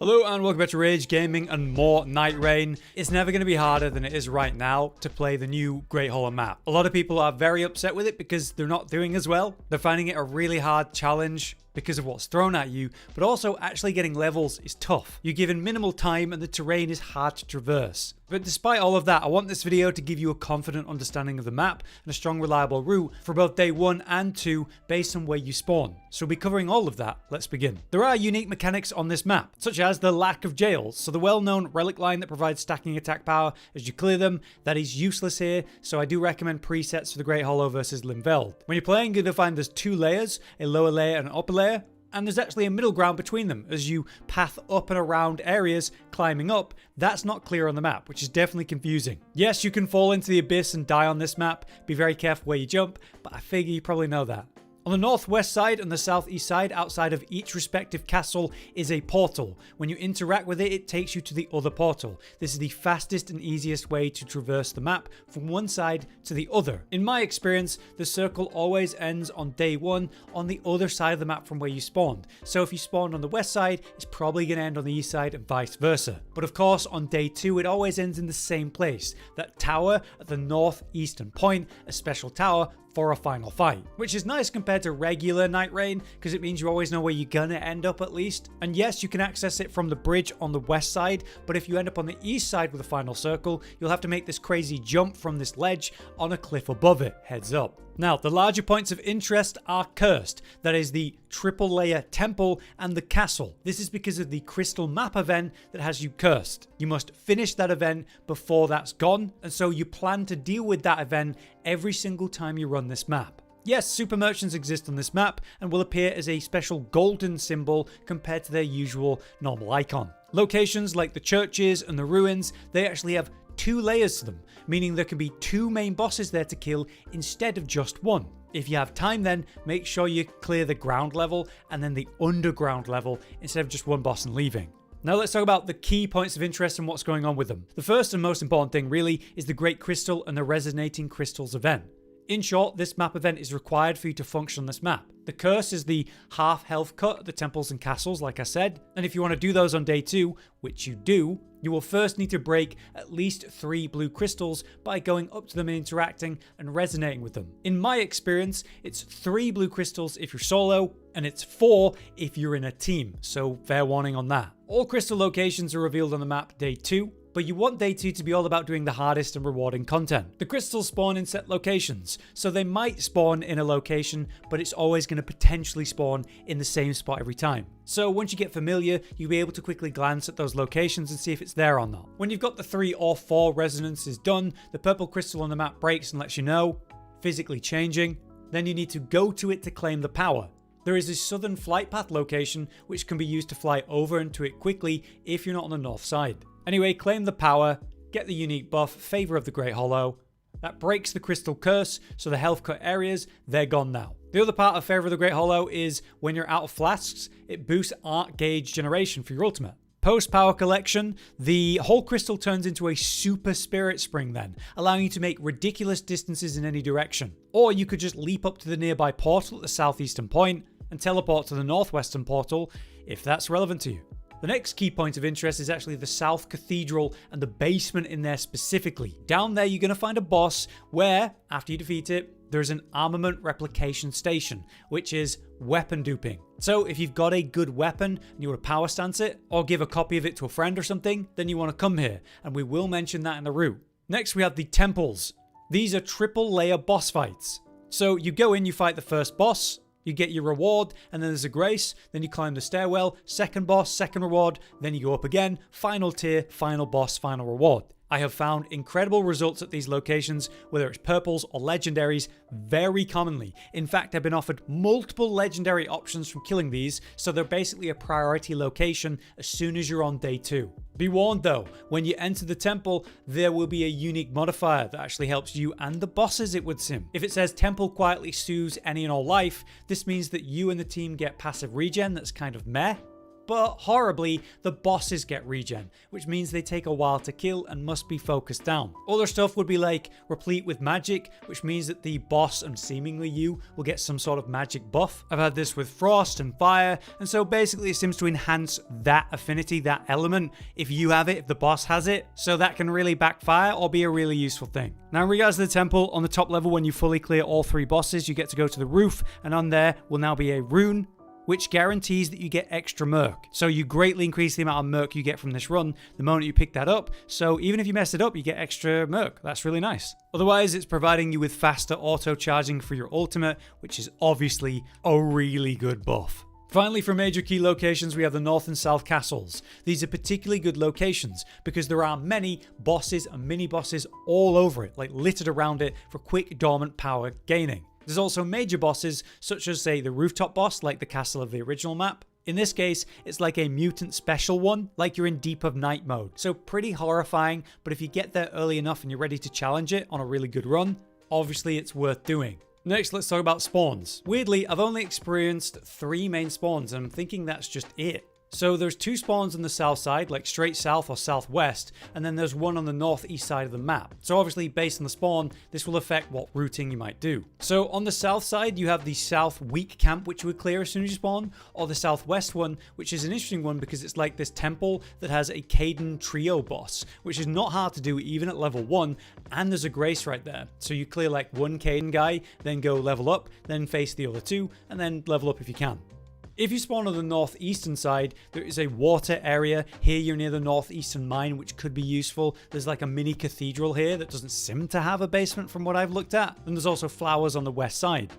Hello and welcome back to Rage Gaming and more Nightreign. It's never going to be harder than it is right now to play the new Great Hollow map. A lot of people are very upset with it because they're not doing as well. They're finding it a really hard challenge because of what's thrown at you, but also actually getting levels is tough. You're given minimal time and the terrain is hard to traverse. But despite all of that, I want this video to give you a confident understanding of the map and a strong reliable route for both day 1 and 2 based on where you spawn. So we'll be covering all of that. Let's begin. There are unique mechanics on this map, such as the lack of jails. So the well-known Relic line that provides stacking attack power as you clear them, that is useless here, so I do recommend presets for the Great Hollow versus Limveld. When you're playing, you're going to find there's 2 layers, a lower layer and an upper layer. And there's actually a middle ground between them as you path up and around areas climbing up. That's not clear on the map, which is definitely confusing. Yes, you can fall into the abyss and die on this map. Be very careful where you jump, but I figure you probably know that. On the northwest side and the southeast side, outside of each respective castle, is a portal. When you interact with it, it takes you to the other portal. This is the fastest and easiest way to traverse the map from one side to the other. In my experience, the circle always ends on day 1 on the other side of the map from where you spawned. So if you spawned on the west side, it's probably going to end on the east side and vice versa. But of course, on day 2, it always ends in the same place. That tower at the northeastern point, a special tower for a final fight, which is nice compared to regular Nightreign because it means you always know where you're gonna end up at least. And yes, you can access it from the bridge on the west side, but if you end up on the east side with a final circle, you'll have to make this crazy jump from this ledge on a cliff above it. Heads up. Now, the larger points of interest are cursed. That is the triple layer temple and the castle. This is because of the crystal map event that has you cursed. You must finish that event before that's gone, and so you plan to deal with that event every single time you run this map. Yes, super merchants exist on this map and will appear as a special golden symbol compared to their usual normal icon. Locations like the churches and the ruins, they actually have 2 layers to them, meaning there can be 2 main bosses there to kill instead of just 1. If you have time then, make sure you clear the ground level and then the underground level instead of just 1 boss and leaving. Now let's talk about the key points of interest and what's going on with them. The first and most important thing really is the Great Crystal and the Resonating Crystals event. In short, this map event is required for you to function on this map. The curse is the half health cut at the temples and castles, like I said, and if you want to do those on day 2, which you do, you will first need to break at least 3 blue crystals by going up to them and interacting and resonating with them. In my experience, it's 3 blue crystals if you're solo, and it's 4 if you're in a team, so fair warning on that. All crystal locations are revealed on the map day 2, but you want day 2 to be all about doing the hardest and rewarding content. The crystals spawn in set locations, so they might spawn in a location, but it's always going to potentially spawn in the same spot every time. So once you get familiar, you'll be able to quickly glance at those locations and see if it's there or not. When you've got the 3 or 4 resonances done, the purple crystal on the map breaks and lets you know, physically changing, then you need to go to it to claim the power. There is a southern flight path location which can be used to fly over and to it quickly if you're not on the north side. Anyway, claim the power, get the unique buff, Favor of the Great Hollow. That breaks the crystal curse, so the health cut areas, they're gone now. The other part of Favor of the Great Hollow is when you're out of flasks, it boosts art gauge generation for your ultimate. Post power collection, the whole crystal turns into a super spirit spring then, allowing you to make ridiculous distances in any direction. Or you could just leap up to the nearby portal at the southeastern point and teleport to the northwestern portal if that's relevant to you. The next key point of interest is actually the South Cathedral and the basement in there specifically. Down there you're going to find a boss where, after you defeat it, there's an armament replication station, which is weapon duping. So if you've got a good weapon and you want to power stance it, or give a copy of it to a friend or something, then you want to come here, and we will mention that in the route. Next we have the temples. These are triple layer boss fights. So you go in, you fight the first boss, you get your reward, and then there's a grace, then you climb the stairwell, second boss, second reward, then you go up again, final tier, final boss, final reward. I have found incredible results at these locations, whether it's purples or legendaries, very commonly. In fact, I've been offered multiple legendary options from killing these, so they're basically a priority location as soon as you're on day 2. Be warned though, when you enter the temple, there will be a unique modifier that actually helps you and the bosses, it would seem. If it says temple quietly soothes any and all life, this means that you and the team get passive regen that's kind of meh. but horribly, the bosses get regen, which means they take a while to kill and must be focused down. Other stuff would be like replete with magic, which means that the boss and seemingly you will get some sort of magic buff. I've had this with frost and fire, and so basically it seems to enhance that affinity, that element, if you have it, if the boss has it, so that can really backfire or be a really useful thing. Now in regards to the temple, on the top level when you fully clear all 3 bosses, you get to go to the roof, and on there will now be a rune, which guarantees that you get extra merc. So you greatly increase the amount of merc you get from this run the moment you pick that up. So even if you mess it up, you get extra merc. That's really nice. Otherwise, it's providing you with faster auto charging for your ultimate, which is obviously a really good buff. Finally, for major key locations, we have the north and south castles. These are particularly good locations because there are many bosses and mini bosses all over it, like littered around it for quick dormant power gaining. There's also major bosses, such as, say, the rooftop boss, like the castle of the original map. In this case, it's like a mutant special one, like you're in Deep of Night mode. So pretty horrifying, but if you get there early enough and you're ready to challenge it on a really good run, obviously it's worth doing. Next, let's talk about spawns. Weirdly, I've only experienced 3 main spawns, and I'm thinking that's just it. So there's 2 spawns on the south side, like straight south or southwest, and then there's one on the northeast side of the map. So obviously based on the spawn, this will affect what routing you might do. So on the south side, you have the south weak camp, which you would clear as soon as you spawn, or the southwest one, which is an interesting one because it's like this temple that has a Caden trio boss, which is not hard to do even at level 1, and there's a grace right there. So you clear like one Caden guy, then go level up, then face the other 2, and then level up if you can. If you spawn on the northeastern side, there is a water area. Here you're near the northeastern mine, which could be useful. There's like a mini cathedral here that doesn't seem to have a basement from what I've looked at. And there's also flowers on the west side.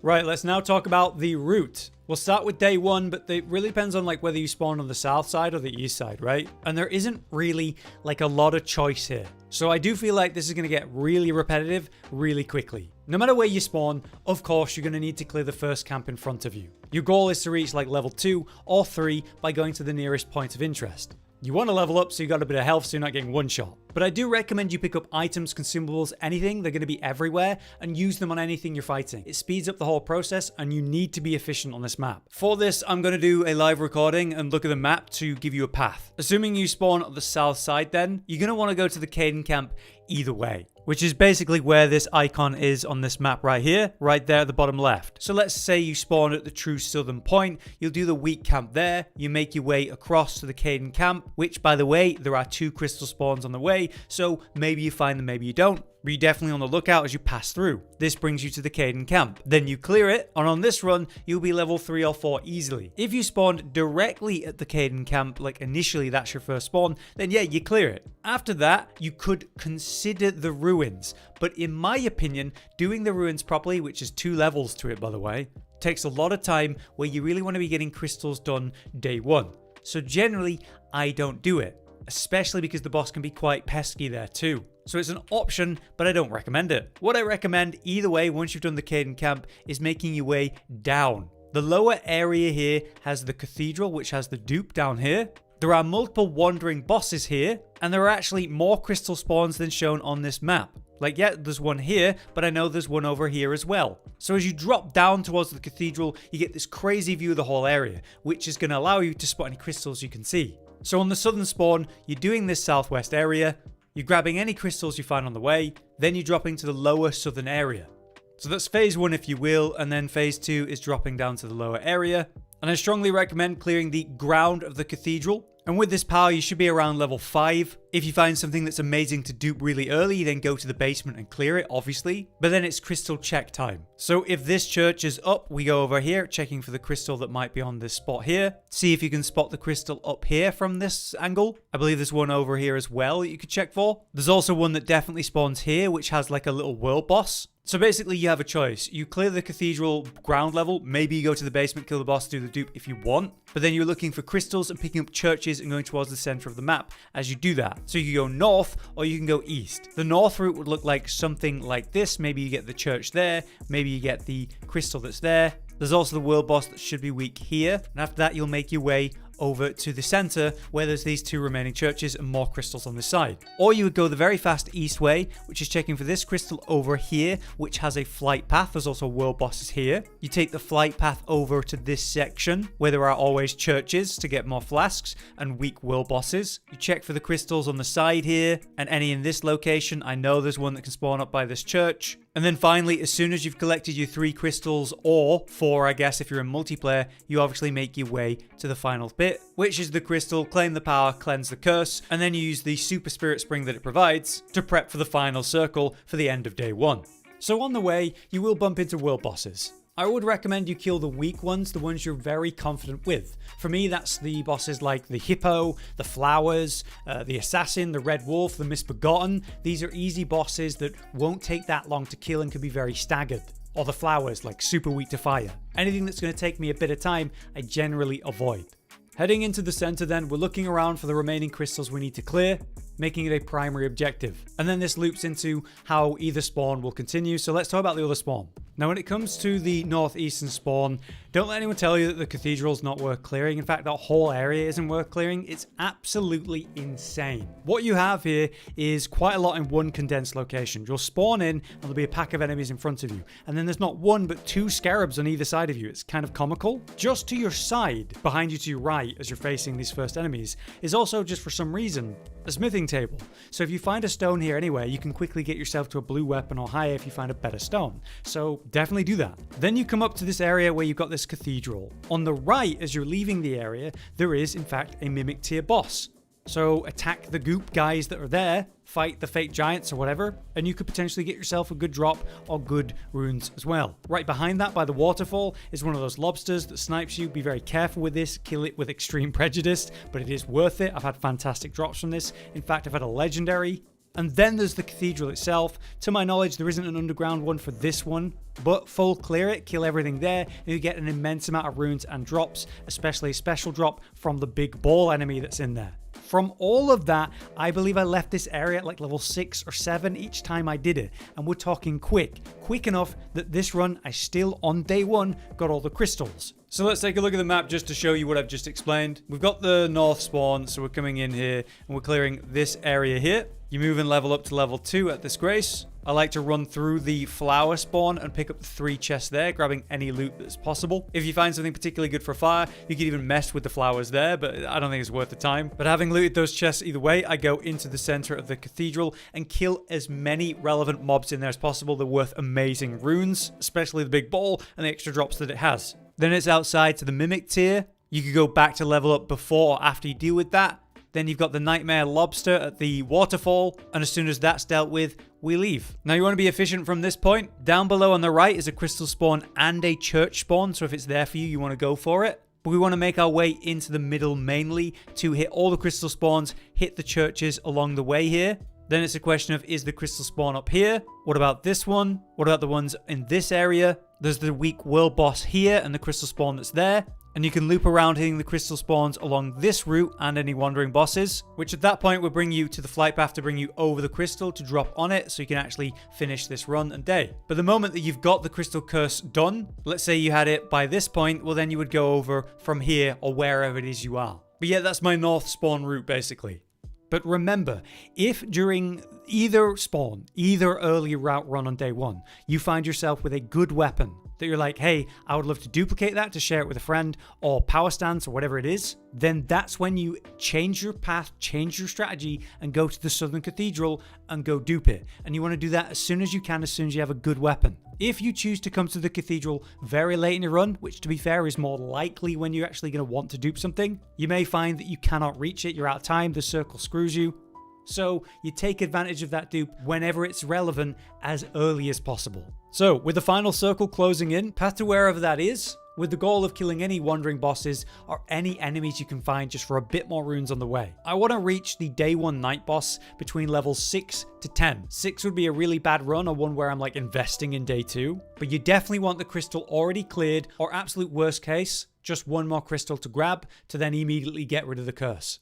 Right, let's now talk about the route. We'll start with day 1, but it really depends on like whether you spawn on the south side or the east side, right? And there isn't really like a lot of choice here. So I do feel like this is going to get really repetitive really quickly. No matter where you spawn, of course, you're going to need to clear the first camp in front of you. Your goal is to reach like level 2 or 3 by going to the nearest point of interest. You want to level up so you got a bit of health so you're not getting one shot. But I do recommend you pick up items, consumables, anything. They're going to be everywhere, and use them on anything you're fighting. It speeds up the whole process, and you need to be efficient on this map. For this, I'm going to do a live recording and look at the map to give you a path. Assuming you spawn on the south side then, you're going to want to go to the Caden camp either way, which is basically where this icon is on this map right here, right there at the bottom left. So let's say you spawn at the true southern point, you'll do the weak camp there, you make your way across to the Caden camp, which by the way, there are 2 crystal spawns on the way, so maybe you find them, maybe you don't. But you're definitely on the lookout as you pass through. This brings you to the Caden camp. Then you clear it, and on this run, you'll be level 3 or 4 easily. If you spawned directly at the Caden camp, like initially that's your first spawn, then yeah, you clear it. After that, you could consider the ruins. But in my opinion, doing the ruins properly, which is 2 levels to it by the way, takes a lot of time where you really want to be getting crystals done day 1. So generally, I don't do it, especially because the boss can be quite pesky there too. So it's an option, but I don't recommend it. What I recommend either way once you've done the Caden camp is making your way down. The lower area here has the cathedral, which has the Dupe down here. There are multiple wandering bosses here, and there are actually more crystal spawns than shown on this map. Like, yeah, there's one here, but I know there's one over here as well. So as you drop down towards the cathedral, you get this crazy view of the whole area, which is going to allow you to spot any crystals you can see. So on the southern spawn, you're doing this southwest area, you're grabbing any crystals you find on the way, then you're dropping to the lower southern area. So that's phase 1 if you will, and then phase 2 is dropping down to the lower area. And I strongly recommend clearing the ground of the cathedral. And with this power, you should be around level 5. If you find something that's amazing to dupe really early, then go to the basement and clear it, obviously. But then it's crystal check time. So if this church is up, we go over here, checking for the crystal that might be on this spot here. See if you can spot the crystal up here from this angle. I believe there's one over here as well that you could check for. There's also one that definitely spawns here, which has like a little world boss. So basically you have a choice. You clear the cathedral ground level, maybe you go to the basement, kill the boss, do the dupe if you want, but then you're looking for crystals and picking up churches and going towards the center of the map as you do that. So you can go north or you can go east. The north route would look like something like this. Maybe you get the church there, maybe you get the crystal that's there. There's also the world boss that should be weak here, and after that you'll make your way over to the center where there's these 2 remaining churches and more crystals on this side. Or you would go the very fast east way, which is checking for this crystal over here, which has a flight path. There's also world bosses here. You take the flight path over to this section where there are always churches to get more flasks and weak world bosses. You check for the crystals on the side here and any in this location. I know there's one that can spawn up by this church. And then finally, as soon as you've collected your 3 crystals, or 4 I guess if you're in multiplayer, you obviously make your way to the final bit, which is the crystal, claim the power, cleanse the curse, and then you use the super spirit spring that it provides to prep for the final circle for the end of day 1. So on the way, you will bump into world bosses. I would recommend you kill the weak ones, the ones you're very confident with. For me, that's the bosses like the Hippo, the Flowers, the Assassin, the Red Wolf, the Misbegotten. These are easy bosses that won't take that long to kill and can be very staggered. Or the Flowers, like super weak to fire. Anything that's going to take me a bit of time, I generally avoid. Heading into the center then, we're looking around for the remaining crystals we need to clear, making it a primary objective. And then this loops into how either spawn will continue, so let's talk about the other spawn. Now when it comes to the northeastern spawn, don't let anyone tell you that the cathedral's not worth clearing. In fact, that whole area isn't worth clearing. It's absolutely insane. What you have here is quite a lot in one condensed location. You'll spawn in and there'll be a pack of enemies in front of you. And then there's not 1 but 2 scarabs on either side of you. It's kind of comical. Just to your side, behind you to your right as you're facing these first enemies, is also just for some reason a smithing table. So if you find a stone here anyway, you can quickly get yourself to a blue weapon or higher if you find a better stone. So definitely do that. Then you come up to this area where you've got this cathedral. On the right, as you're leaving the area, there is in fact a mimic tier boss. So attack the goop guys that are there, fight the fake giants or whatever, and you could potentially get yourself a good drop or good runes as well. Right behind that by the waterfall is one of those lobsters that snipes you. Be very careful with this, kill it with extreme prejudice, but it is worth it. I've had fantastic drops from this. In fact, I've had a legendary. And then there's the cathedral itself. To my knowledge, there isn't an underground one for this one, but full clear it, kill everything there, and you get an immense amount of runes and drops, especially a special drop from the big ball enemy that's in there. From all of that, I believe I left this area at like level 6 or 7 each time I did it. And we're talking quick enough that this run, I still on day 1 got all the crystals. So let's take a look at the map just to show you what I've just explained. We've got the north spawn, so we're coming in here and we're clearing this area here. You move and level up to level 2 at this grace. I like to run through the flower spawn and pick up the 3 chests there, grabbing any loot that's possible. If you find something particularly good for fire, you can even mess with the flowers there, but I don't think it's worth the time. But having looted those chests either way, I go into the center of the cathedral and kill as many relevant mobs in there as possible. They're worth amazing runes, especially the big ball and the extra drops that it has. Then it's outside to the mimic tier. You could go back to level up before or after you deal with that. Then you've got the nightmare lobster at the waterfall, and as soon as that's dealt with, we leave. Now you want to be efficient from this point. Down below on the right is a crystal spawn and a church spawn, so if it's there for you, you want to go for it. But we want to make our way into the middle mainly to hit all the crystal spawns, hit the churches along the way here. Then it's a question of, is the crystal spawn up here? What about this one? What about the ones in this area? There's the weak world boss here and the crystal spawn that's there. And you can loop around hitting the crystal spawns along this route and any wandering bosses, which at that point will bring you to the flight path to bring you over the crystal to drop on it so you can actually finish this run and day. But the moment that you've got the crystal curse done, let's say you had it by this point, well then you would go over from here or wherever it is you are. But yeah, that's my north spawn route basically. But remember, if during either spawn, either early route run on day 1, you find yourself with a good weapon that you're like, hey, I would love to duplicate that to share it with a friend or power stance or whatever it is, then that's when you change your path, change your strategy and go to the Southern Cathedral and go dupe it. And you want to do that as soon as you can, as soon as you have a good weapon. If you choose to come to the Cathedral very late in your run, which to be fair is more likely when you're actually going to want to dupe something, you may find that you cannot reach it, you're out of time, the circle screws you. So you take advantage of that dupe whenever it's relevant as early as possible. So with the final circle closing in, path to wherever that is, with the goal of killing any wandering bosses or any enemies you can find just for a bit more runes on the way. I want to reach the day 1 night boss between levels 6 to 10. 6 would be a really bad run or one where I'm like investing in day 2, but you definitely want the crystal already cleared or absolute worst case, just one more crystal to grab to then immediately get rid of the curse.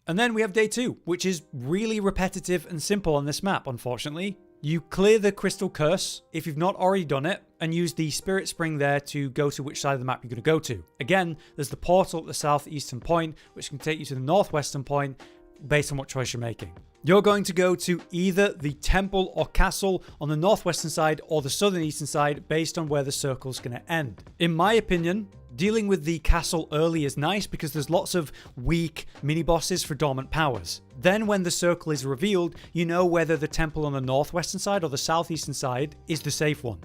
And then we have day 2, which is really repetitive and simple on this map, unfortunately. You clear the Crystal Curse if you've not already done it, and use the Spirit Spring there to go to which side of the map you're going to go to. Again, there's the portal at the southeastern point, which can take you to the northwestern point based on what choice you're making. You're going to go to either the temple or castle on the northwestern side or the southern eastern side based on where the circle's going to end. In my opinion, dealing with the castle early is nice because there's lots of weak mini-bosses for dormant powers. Then when the circle is revealed, you know whether the temple on the northwestern side or the southeastern side is the safe one.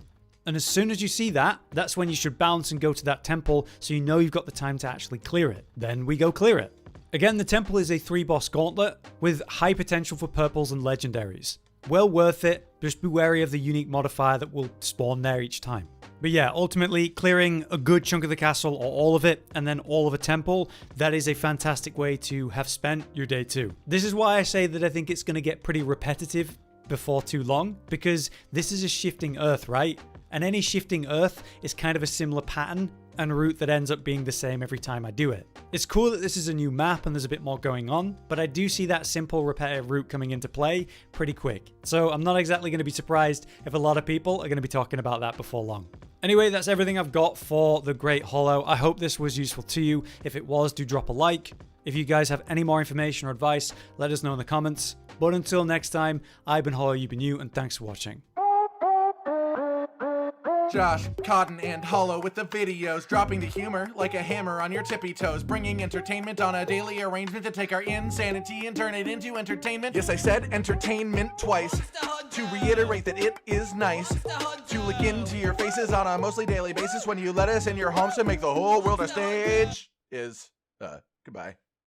And as soon as you see that, that's when you should bounce and go to that temple so you know you've got the time to actually clear it. Then we go clear it. Again, the temple is a 3-boss gauntlet with high potential for purples and legendaries. Well worth it, just be wary of the unique modifier that will spawn there each time. But yeah, ultimately, clearing a good chunk of the castle or all of it, and then all of a temple, that is a fantastic way to have spent your day 2. This is why I say that I think it's going to get pretty repetitive before too long, because this is a shifting earth, right? And any shifting earth is kind of a similar pattern and route that ends up being the same every time I do it. It's cool that this is a new map and there's a bit more going on, but I do see that simple repetitive route coming into play pretty quick. So I'm not exactly going to be surprised if a lot of people are going to be talking about that before long. Anyway, that's everything I've got for the Great Hollow. I hope this was useful to you. If it was, do drop a like. If you guys have any more information or advice, let us know in the comments. But until next time, I've been Hollow, you've been you, and thanks for watching. Josh, Cotton, and Hollow with the videos, dropping the humor like a hammer on your tippy toes, bringing entertainment on a daily arrangement to take our insanity and turn it into entertainment. Yes, I said entertainment twice, to reiterate that it is nice to look into your faces on a mostly daily basis when you let us in your homes to make the whole world a stage. Goodbye.